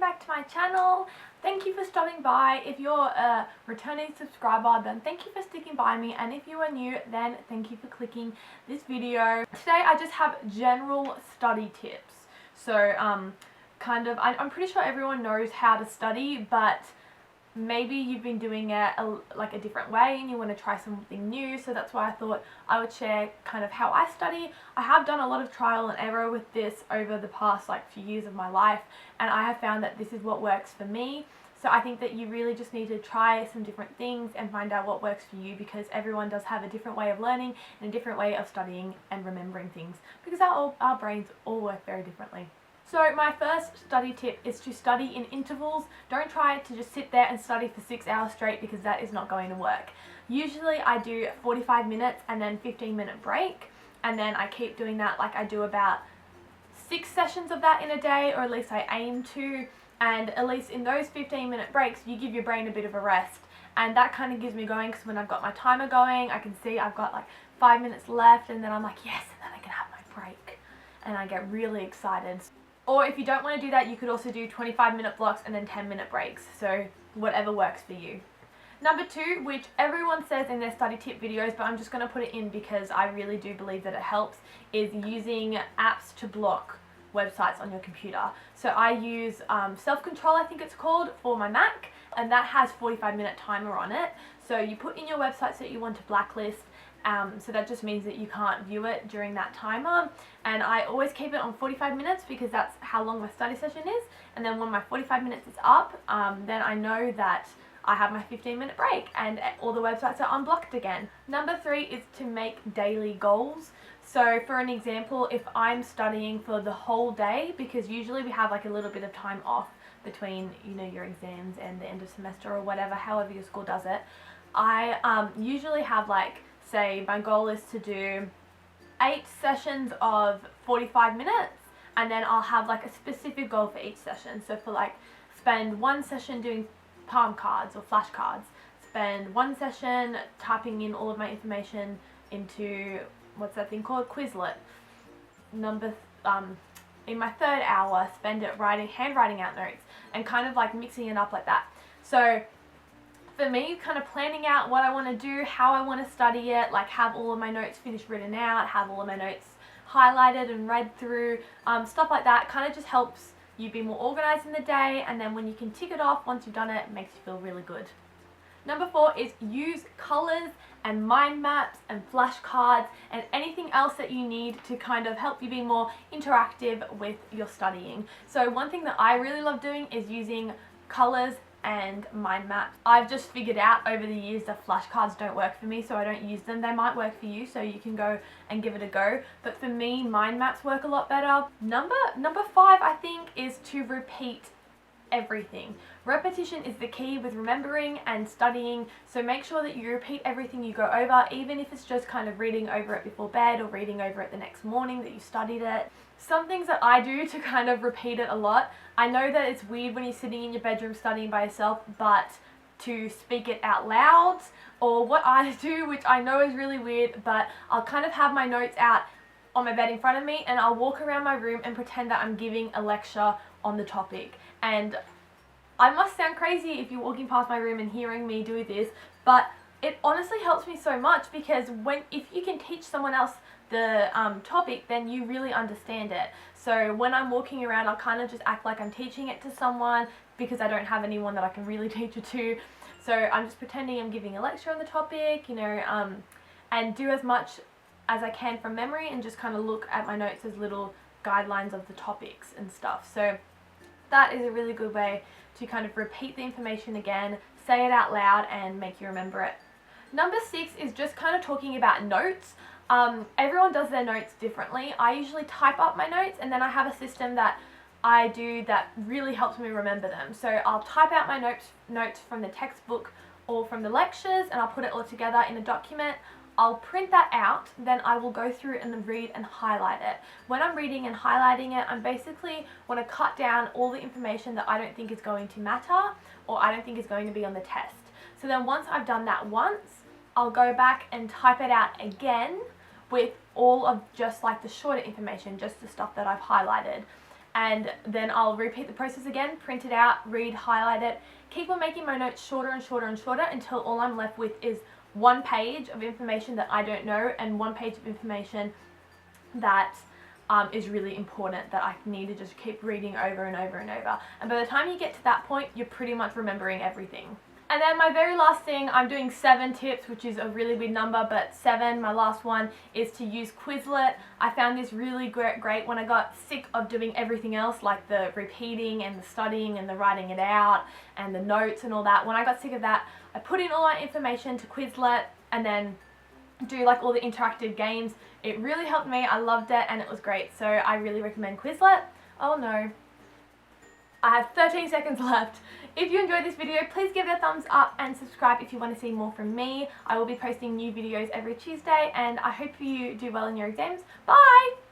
back to my channel. Thank you for stopping by. If you're a returning subscriber, then thank you for sticking by me, and if you are new, then thank you for clicking this video. Today I just have general study tips. So I'm pretty sure everyone knows how to study, but maybe you've been doing it a different way and you want to try something new, so that's why I thought I would share kind of how I study. I have done a lot of trial and error with this over the past few years of my life, and I have found that this is what works for me. So I think that you really just need to try some different things and find out what works for you, because everyone does have a different way of learning and a different way of studying and remembering things, because our brains all work very differently. So my first study tip is to study in intervals. Don't try to just sit there and study for 6 hours straight, because that is not going to work. Usually I do 45 minutes and then 15-minute break, and then I keep doing that. I do about 6 sessions of that in a day, or at least I aim to, and at least in those 15-minute breaks you give your brain a bit of a rest, and that kind of gives me going, because when I've got my timer going I can see I've got 5 minutes left, and then I'm like, yes, and then I can have my break, and I get really excited. Or if you don't want to do that, you could also do 25-minute blocks and then 10-minute breaks, so whatever works for you. Number 2, which everyone says in their study tip videos, but I'm just going to put it in because I really do believe that it helps, is using apps to block websites on your computer. So I use Self-Control, I think it's called, for my Mac, and that has 45-minute timer on it. So you put in your websites that you want to blacklist, so that just means that you can't view it during that timer, and I always keep it on 45 minutes because that's how long my study session is, and then when my 45 minutes is up, then I know that I have my 15-minute break and all the websites are unblocked again. Number 3 is to make daily goals. So for an example, if I'm studying for the whole day, because usually we have a little bit of time off between your exams and the end of semester or whatever, however your school does it, I usually have say my goal is to do 8 sessions of 45 minutes, and then I'll have a specific goal for each session. So for spend 1 session doing palm cards or flashcards, spend 1 session typing in all of my information into, what's that thing called, Quizlet. In my 3rd hour, spend it handwriting out notes, and kind of mixing it up like that. So for me, kind of planning out what I want to do, how I want to study it, have all of my notes finished written out, have all of my notes highlighted and read through, stuff like that, kind of just helps you be more organized in the day, and then when you can tick it off once you've done it, it makes you feel really good. Number 4 is use colors and mind maps and flashcards and anything else that you need to kind of help you be more interactive with your studying. So one thing that I really love doing is using colors and mind maps. I've just figured out over the years that flashcards don't work for me, so I don't use them. They might work for you, so you can go and give it a go, but for me, mind maps work a lot better. Number 5, I think, is to repeat everything. Repetition is the key with remembering and studying, so make sure that you repeat everything you go over, even if it's just kind of reading over it before bed or reading over it the next morning that you studied it. Some things that I do to kind of repeat it a lot, I know that it's weird when you're sitting in your bedroom studying by yourself, but to speak it out loud, or what I do, which I know is really weird, but I'll kind of have my notes out on my bed in front of me, and I'll walk around my room and pretend that I'm giving a lecture on the topic. And I must sound crazy if you're walking past my room and hearing me do this, but it honestly helps me so much, because if you can teach someone else the topic, then you really understand it. So when I'm walking around, I'll kind of just act like I'm teaching it to someone, because I don't have anyone that I can really teach it to. So I'm just pretending I'm giving a lecture on the topic, and do as much as I can from memory, and just kind of look at my notes as little guidelines of the topics and stuff. So that is a really good way to kind of repeat the information again, say it out loud, and make you remember it. Number 6 is just kind of talking about notes. Everyone does their notes differently. I usually type up my notes, and then I have a system that I do that really helps me remember them. So I'll type out my notes from the textbook or from the lectures, and I'll put it all together in a document. I'll print that out, then I will go through and read and highlight it. When I'm reading and highlighting it, I basically want to cut down all the information that I don't think is going to matter, or I don't think is going to be on the test. So then once I've done that once, I'll go back and type it out again with all of just the shorter information, just the stuff that I've highlighted. and then I'll repeat the process again, print it out, read, highlight it, keep on making my notes shorter and shorter and shorter until all I'm left with is one page of information that I don't know and one page of information that is really important that I need to just keep reading over and over and over. And by the time you get to that point, you're pretty much remembering everything. And then my very last thing, I'm doing 7 tips, which is a really big number, but 7, my last one, is to use Quizlet. I found this really great when I got sick of doing everything else, like the repeating and the studying and the writing it out and the notes and all that. When I got sick of that, I put in all my information to Quizlet and then do like all the interactive games. It really helped me. I loved it and it was great. So I really recommend Quizlet. Oh no. I have 13 seconds left. If you enjoyed this video, please give it a thumbs up and subscribe if you want to see more from me. I will be posting new videos every Tuesday and I hope you do well in your exams. Bye!